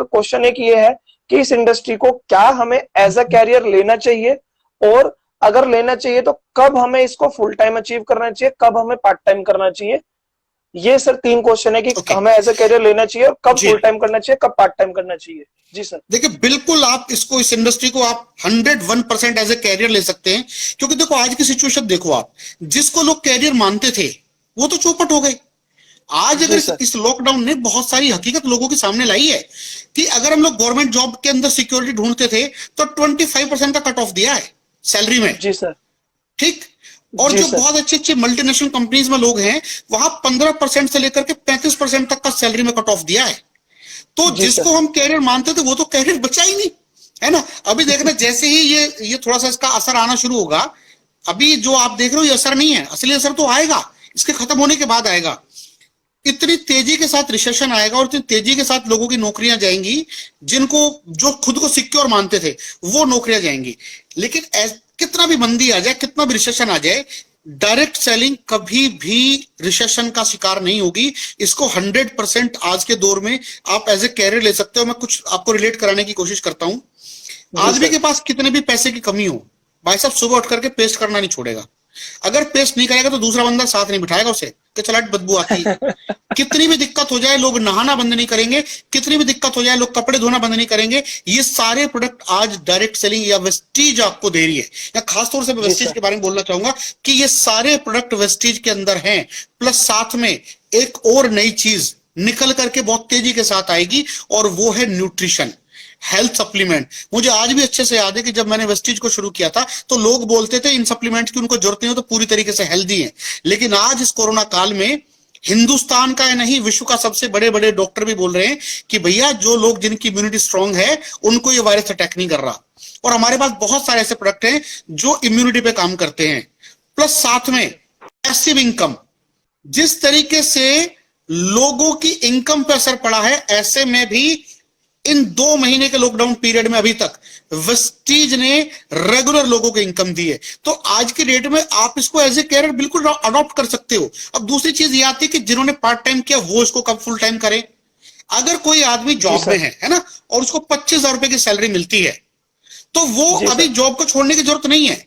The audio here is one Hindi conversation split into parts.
क्वेश्चन एक ये है कि इस इंडस्ट्री को क्या हमें एज अ कैरियर लेना चाहिए, और अगर लेना चाहिए तो कब हमें इसको फुल टाइम अचीव करना चाहिए, कब हमें पार्ट टाइम करना चाहिए। ये सर 3 क्वेश्चन है कि ओके हमें एज अ कैरियर लेना चाहिए और कब जी। फुल टाइम करना चाहिए, कब पार्ट टाइम करना चाहिए। जी सर। देखिए बिल्कुल आप इसको, इस इंडस्ट्री को आप 101% एज ए कैरियर ले सकते हैं, क्योंकि देखो आज की सिचुएशन देखो, आप जिसको लोग कैरियर मानते थे वो तो चौपट हो गए। आज अगर जी सर। इस लॉकडाउन ने बहुत सारी हकीकत लोगों के सामने लाई है कि अगर हम लोग गवर्नमेंट जॉब के अंदर सिक्योरिटी ढूंढते थे तो 25% का कट ऑफ दिया है सैलरी में। जी सर। ठीक। और जी जो सर। बहुत अच्छे अच्छे मल्टीनेशनल कंपनीज में लोग हैं वहां 15% से लेकर के 35% तक का सैलरी में कट ऑफ दिया है। तो जी सर। जिसको हम कैरियर मानते थे वो तो कैरियर बचा ही नहीं, है ना। अभी देखना जैसे ही ये थोड़ा सा इसका असर आना शुरू होगा, अभी जो आप देख रहे हो ये असर नहीं है, असली असर तो आएगा इसके खत्म होने के बाद आएगा। इतनी तेजी के साथ रिसेशन आएगा और इतनी तेजी के साथ लोगों की नौकरियां जाएंगी, जिनको जो खुद को सिक्योर मानते थे वो नौकरियां जाएंगी। लेकिन कितना भी मंदी आ जाए, कितना भी रिसेशन आ जाए, डायरेक्ट सेलिंग कभी भी रिसेशन का शिकार नहीं होगी। इसको 100% आज के दौर में आप एज ए कैरियर ले सकते हो। मैं कुछ आपको रिलेट कराने की कोशिश करता हूं। जी आदमी सर। के पास कितने भी पैसे की कमी हो, भाई साहब सुबह उठ करके पेस्ट करना नहीं छोड़ेगा। अगर पेस्ट नहीं करेगा तो दूसरा बंदा साथ नहीं बिठाएगा उसे कि चला बदबू आती है। कितनी भी दिक्कत हो जाए लोग नहाना बंद नहीं करेंगे, कितनी भी दिक्कत हो जाए लोग कपड़े धोना बंद नहीं करेंगे। ये सारे प्रोडक्ट आज डायरेक्ट सेलिंग या वेस्टीज आपको दे रही है। या खासतौर से मैं जी वेस्टीज सर। के बारे में बोलना चाहूंगा कि ये सारे प्रोडक्ट वेस्टीज के अंदर हैं। प्लस साथ में एक और नई चीज निकल करके बहुत तेजी के साथ आएगी और वो है न्यूट्रिशन, हेल्थ सप्लीमेंट। मुझे आज भी अच्छे से याद है कि जब मैंने वेस्टीज को शुरू किया था तो लोग बोलते थे इन सप्लीमेंट की उनको जरूरत नहीं हो, तो पूरी तरीके से हेल्दी है। लेकिन आज इस कोरोना काल में हिंदुस्तान का नहीं विश्व का सबसे बड़े बड़े डॉक्टर भी बोल रहे हैं कि भैया जो लोग जिनकी इम्यूनिटी स्ट्रांग है उनको ये वायरस अटैक नहीं कर रहा। और हमारे पास बहुत सारे ऐसे प्रोडक्ट हैं जो इम्यूनिटी पे काम करते हैं। प्लस साथ में पैसिव इनकम, जिस तरीके से लोगों की इनकम पे असर पड़ा है, ऐसे में भी इन 2 महीने के लॉकडाउन पीरियड में अभी तक वेस्टीज ने रेगुलर लोगों को इनकम दी है। तो आज के डेट में आप इसको एज ए कैरियर बिल्कुल अडॉप्ट कर सकते हो। अब दूसरी चीज ये आती है कि जिन्होंने पार्ट टाइम किया वो इसको कब फुल टाइम करें। अगर कोई आदमी जॉब में है ना, और उसको 25,000 रुपए की सैलरी मिलती है, तो वो अभी जॉब को छोड़ने की जरूरत नहीं है।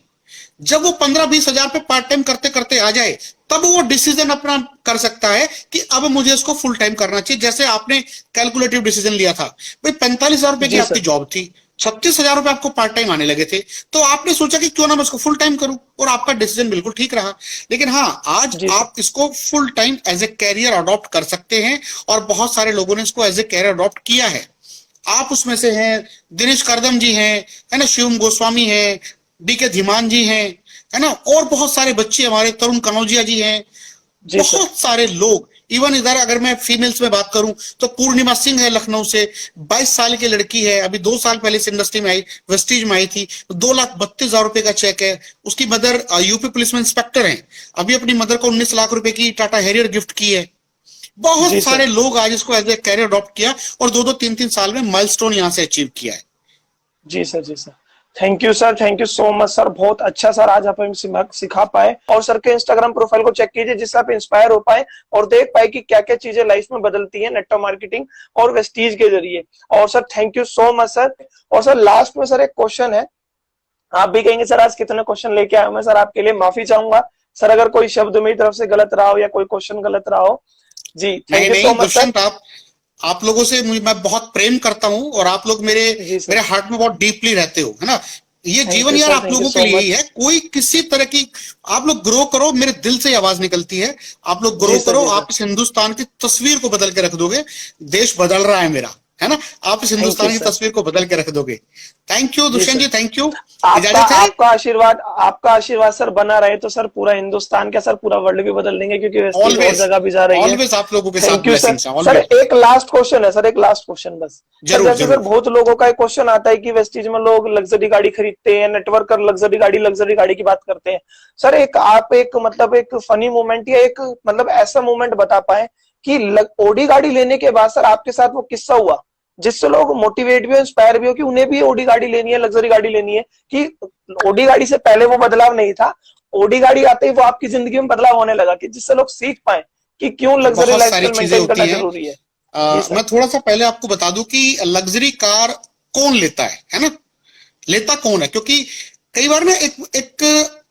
जब वो 15-20 हजार पे पार्ट टाइम करते करते आ जाए, तब वो डिसीजन अपना कर सकता है कि अब मुझे इसको फुल टाइम करना चाहिए। जैसे आपने कैलकुलेटिव डिसीजन लिया था, भाई 45,000 रुपए की आपकी जॉब थी, 36,000 रुपए आपको पार्ट टाइम आने लगे थे, तो आपने सोचा कि क्यों ना मैं इसको फुल टाइम करूं, और आपका डिसीजन बिल्कुल ठीक रहा। लेकिन हाँ, आज आप इसको full time as a career adopt कर सकते हैं, और बहुत सारे लोगों ने इसको एज ए कैरियर अडॉप्ट किया है। आप उसमें से हैं, दिनेश करदम जी हैं, है ना, शिवम गोस्वामी हैं, डीके धीमान जी हैं, है ना, और बहुत सारे बच्चे हमारे तरुण कनौजिया जी हैं, बहुत सारे लोग। इवन इधर अगर मैं फीमेल्स में बात करूं तो पूर्णिमा सिंह है लखनऊ से, 22 साल की लड़की है, अभी 2 साल पहले इस इंडस्ट्री में आई, वेस्टीज में आई थी। 2,32,000 रुपए का चेक है। उसकी मदर यूपी पुलिस में इंस्पेक्टर हैं, अभी अपनी मदर को 19 लाख रुपए की टाटा हैरियर गिफ्ट की है। बहुत सारे लोग आज इसको एज ए कैरियर अडॉप्ट किया और 2-2, 3-3 साल में माइलस्टोन यहां से अचीव किया है। जी सर। जी sir. Thank you sir, thank you so much sir. बहुत अच्छा सर आज आप हमें सिखा पाए, और सर के इंस्टाग्राम प्रोफाइल को चेक कीजिए जिससे आप इंस्पायर हो पाए और देख पाए कि क्या क्या चीजें लाइफ में बदलती है नेटवर्क मार्केटिंग और वेस्टीज के जरिए। और sir thank you so much sir. और सर लास्ट में सर एक क्वेश्चन है, आप भी कहेंगे सर आज कितने क्वेश्चन लेके आए, मैं सर आपके लिए माफी चाहूंगा सर अगर कोई शब्द मेरी तरफ से गलत रहा हो या कोई क्वेश्चन गलत रहा हो। जी thank you so much sir. आप लोगों से मैं बहुत प्रेम करता हूं, और आप लोग मेरे हार्ट में बहुत डीपली रहते हो, है ना। ये जीवन यार आप लोगों के लिए ही है। कोई किसी तरह की, आप लोग ग्रो करो, मेरे दिल से आवाज निकलती है, आप लोग ग्रो करो। आप इस हिंदुस्तान की तस्वीर को बदल के रख दोगे। देश बदल रहा है मेरा, है ना, आप इस हिंदुस्तान की तस्वीर को बदल के रख दोगे। Thank you Dushyant ji, thank you. आपका आशीर्वाद सर बना रहे तो सर पूरा हिंदुस्तान क्या सर पूरा वर्ल्ड भी बदल देंगे, क्योंकि और जगह भी जा रही है। ऑलवेज आप लोगों के साथ थैंक यू सर। सर एक लास्ट क्वेश्चन है सर, एक लास्ट क्वेश्चन बस। जैसे सर बहुत लोगों का एक क्वेश्चन आता है कि वेस्टीज में लोग लग्जरी गाड़ी खरीदते हैं, नेटवर्कर लग्जरी गाड़ी की बात करते हैं। सर एक आप एक मतलब एक फनी मोमेंट या एक मतलब ऐसा मोमेंट बता पाए कि ओडी गाड़ी लेने के बाद सर आपके साथ वो किस्सा हुआ जिससे लोग मोटिवेट भी हो, इंस्पायर भी हो कि उन्हें भी ओडी गाड़ी लेनी है, लग्जरी गाड़ी लेनी है, कि ओडी गाड़ी से पहले वो बदलाव नहीं था, ओडी गाड़ी आते ही वो आपकी जिंदगी में बदलाव होने लगा, कि जिससे लोग सीख पाए कि क्यों लग्जरी लाइफस्टाइल मेंटेन करना जरूरी है। जी सर। मैं थोड़ा सा पहले आपको बता दूं कि लग्जरी कार कौन लेता है ना, लेता कौन है, क्योंकि कई बार ना एक एक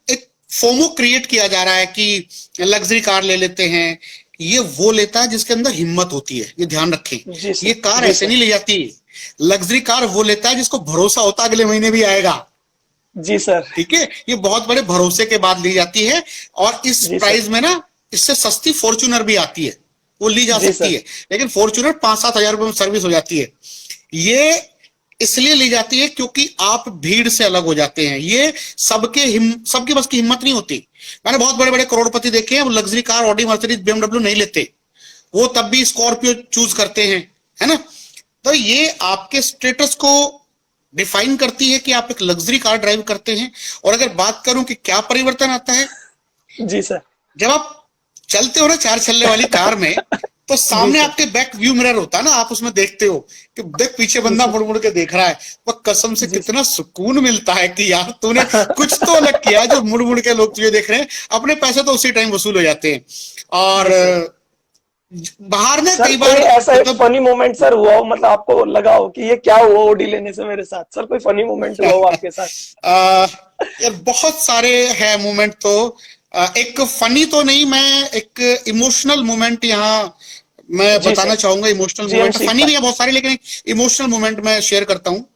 एक फोमो क्रिएट किया जा रहा है कि लग्जरी कार ले लेते हैं। ये वो लेता है जिसके अंदर हिम्मत होती है, ये ध्यान रखें। जी ये सर। कार जी ऐसे सर। नहीं ले जाती। लग्जरी कार वो लेता है जिसको भरोसा होता है अगले महीने भी आएगा। जी सर। ठीक है, ये बहुत बड़े भरोसे के बाद ली जाती है। और इस जी सर। प्राइस में ना इससे सस्ती फॉर्च्यूनर भी आती है, वो ली जा जी सकती सर। है। लेकिन फॉर्च्यूनर 5-7 हजार रुपए में सर्विस हो जाती है। ये इसलिए ली जाती है क्योंकि आप भीड़ से अलग हो जाते हैं। ये सबके बस की हिम्मत नहीं होती। मैंने बहुत बड़े बड़े करोड़पति देखे हैं, वो luxury car Audi Mercedes BMW नहीं लेते, वो तब भी स्कॉर्पियो चूज करते हैं, है ना। तो ये आपके स्टेटस को डिफाइन करती है कि आप एक लग्जरी कार ड्राइव करते हैं। और अगर बात करूं कि क्या परिवर्तन आता है, जी सर। जब आप चलते हो ना 4 चलने वाली कार में, तो जी सामने सर। आपके बैक व्यू मिरर होता है ना, आप उसमें देखते हो कि देख पीछे जी बंदा सर। मुड़ मुड़ के देख रहा है। वह कसम से जी कितना सुकून मिलता है कि यार तूने कुछ तो अलग किया, जो मुड़ मुड़ के लोग तुझे देख रहे हैं। अपने पैसे तो उसी टाइम वसूल हो जाते हैं। और जी सर। बाहर ना सर कई कोई बार ऐसा एक मतलब फनी मोमेंट सर हुआ हो, मतलब आपको लगा हो कि ये क्या हुआ ओडी लेने से मेरे साथ, सर कोई फनी मोमेंट हुआ हो आपके साथ? आ, यार बहुत सारे है मोमेंट। तो एक फनी तो नहीं, मैं एक इमोशनल मोमेंट यहाँ मैं जी बताना सर। चाहूंगा। इमोशनल जी हम मोमेंट सीख फनी भी पाए। है बहुत सारे, लेकिन एक इमोशनल मोमेंट मैं शेयर करता हूँ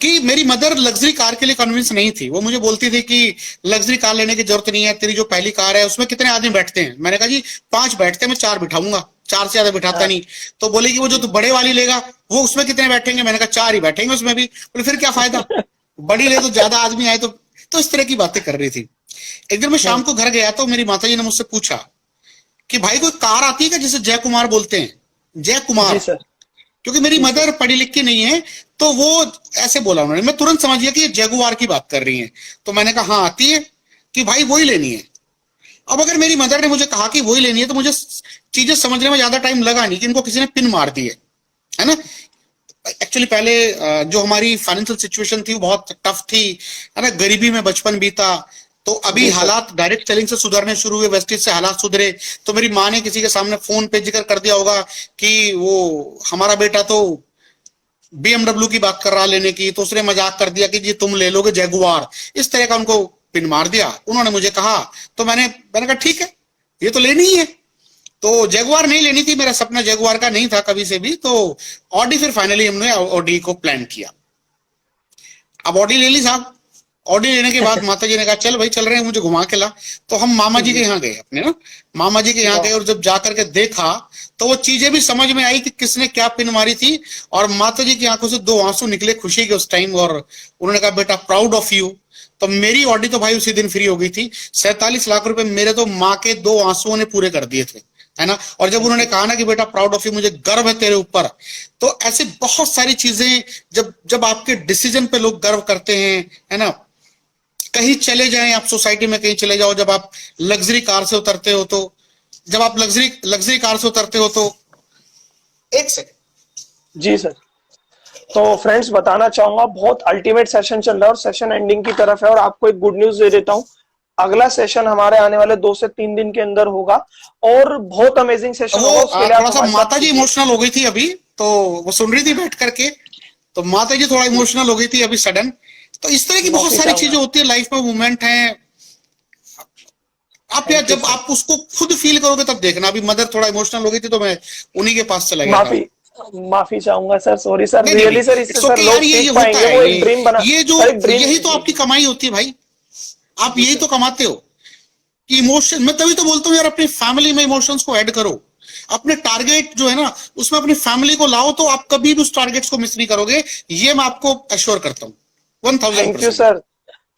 कि मेरी मदर लग्जरी कार के लिए कन्विंस नहीं थी। वो मुझे बोलती थी कि लग्जरी कार लेने की जरूरत नहीं है, तेरी जो पहली कार है उसमें कितने आदमी बैठते हैं। मैंने कहा जी 5 बैठते हैं, मैं 4 बिठाऊंगा, 4 से ज्यादा बिठाता हाँ। नहीं। तो बोले कि वो जो तू बड़े वाली लेगा वो उसमें कितने बैठेंगे। मैंने कहा 4 ही बैठेंगे उसमें भी। बोले फिर क्या फायदा, बड़ी ले तो ज्यादा आदमी आए तो इस तरह की बातें कर रही थी। एक दिन मैं शाम को घर गया तो मेरी माताजी ने मुझसे पूछा कि भाई कोई कार आती है क्या जिसे जय कुमार बोलते हैं, जय जी कुमार। सर। क्योंकि मेरी जी सर। मदर पढ़ी लिखी नहीं है, तो वो ऐसे बोला उन्होंने। मैं तुरंत समझ गया कि ये जगुआर की बात कर रही है। तो मैंने कहा हाँ आती है, कि भाई वही लेनी है। अब अगर मेरी मदर ने मुझे कहा कि वही लेनी है तो मुझे चीजें समझने में ज्यादा टाइम लगा नहीं कि इनको किसी ने पिन मार दी है ना। एक्चुअली पहले जो हमारी फाइनेंशियल सिचुएशन थी वो बहुत टफ थी, है ना, गरीबी में बचपन बीता। तो अभी जी सर। हालात डायरेक्ट सेलिंग से सुधरने शुरू हुए, वेस्टेज से हालात सुधरे। तो मेरी माँ ने किसी के सामने फोन पे जिक्र कर दिया होगा कि वो हमारा बेटा तो बीएमडब्ल्यू की बात कर रहा लेने की, तो उसने मजाक कर दिया कि जी तुम ले लोगे जगुआर। इस तरह का उनको पिन मार दिया। उन्होंने मुझे कहा तो मैंने कहा ठीक है ये तो लेनी ही है। तो जगुआर नहीं लेनी थी, मेरा सपना जगुआर का नहीं था कभी से भी। तो ऑडी, फिर फाइनली हमने ऑडी को प्लान किया। अब ऑडी ले ली साहब। ऑडी लेने के बाद माता जी ने कहा चल भाई चल रहे हैं, मुझे घुमा के ला। तो हम मामा जी के जी। यहाँ गए अपने ना, मामा जी के यहाँ वाह। गए। और जब जाकर के देखा तो वो चीजें भी समझ में आई कि किसने क्या पिन मारी थी। और माता जी की आंखों से 2 आंसू निकले खुशी के उस टाइम। और उन्होंने कहा बेटा प्राउड ऑफ यू। तो मेरी ऑडी तो भाई उसी दिन फ्री हो गई थी। 47 लाख रुपए मेरे तो माँ के 2 आंसुओं ने पूरे कर दिए थे, है ना। और जब उन्होंने कहा ना कि बेटा प्राउड ऑफ यू, मुझे गर्व है तेरे ऊपर। तो ऐसे बहुत सारी चीजें, जब जब आपके डिसीजन पे लोग गर्व करते हैं, है ना। कहीं चले जाएं आप, सोसाइटी में कहीं चले जाओ, जब आप लग्जरी कार से उतरते हो तो, जब आप लग्जरी कार से उतरते हो तो, एक सेकंड। जी सर। तो फ्रेंड्स बताना चाहूंगा बहुत अल्टीमेट सेशन चल रहा है और सेशन एंडिंग की तरफ है। और आपको एक गुड न्यूज दे देता हूँ, अगला सेशन हमारे आने वाले 2 से 3 दिन के अंदर होगा और बहुत अमेजिंग सेशन वो होगा। उसके लिए आप थोड़ा सा हमारे साथ माता जी कीजिए। इमोशनल हो गई थी अभी, तो वो सुन रही थी बैठ करके। तो माता जी थोड़ा जी। इमोशनल हो गई थी अभी सडन। तो इस तरह की बहुत माफी सारी चीजें चाहूंगा। होती है लाइफ में, मूवमेंट है। आप यार थैंक यू जब सर। आप उसको खुद फील करोगे तब देखना। अभी मदर थोड़ा इमोशनल हो गई थी तो मैं उन्हीं के पास चला गया था। माफी माफी चाहूंगा सर, सॉरी सर, नहीं नहीं नहीं, रियली सर, इससे इट्स सर ओके लोग यार, ये सीख होता पाएंगे। है। वो एक ड्रीम बना ये जो सर, एक ड्रीम। यही तो जी आपकी जी। कमाई होती है भाई। आप जी यही सर। तो कमाते हो कि इमोशन। मैं तभी तो बोलता हूँ यार अपनी फैमिली में इमोशंस को ऐड करो। अपने टारगेट जो है ना उसमें अपनी फैमिली को लाओ, तो आप कभी भी उस टारगेट्स को मिस नहीं करोगे। ये मैं आपको अश्योर करता हूँ thank you 1000%। Sir.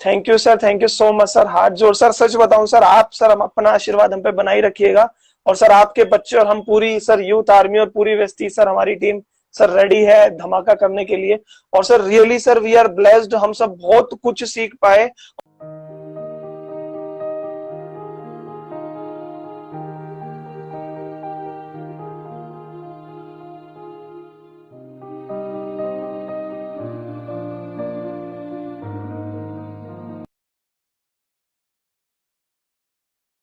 Thank you sir, thank you so much sir. हाथ जोड़ सर, सच बताऊं सर, आप सर हम अपना आशीर्वाद हम पे बनाए रखिएगा। और सर आपके बच्चे और हम पूरी सर यूथ आर्मी और पूरी वेस्टी सर हमारी टीम सर रेडी है धमाका करने के लिए। और sir really sir we are blessed, हम सब बहुत कुछ सीख पाए।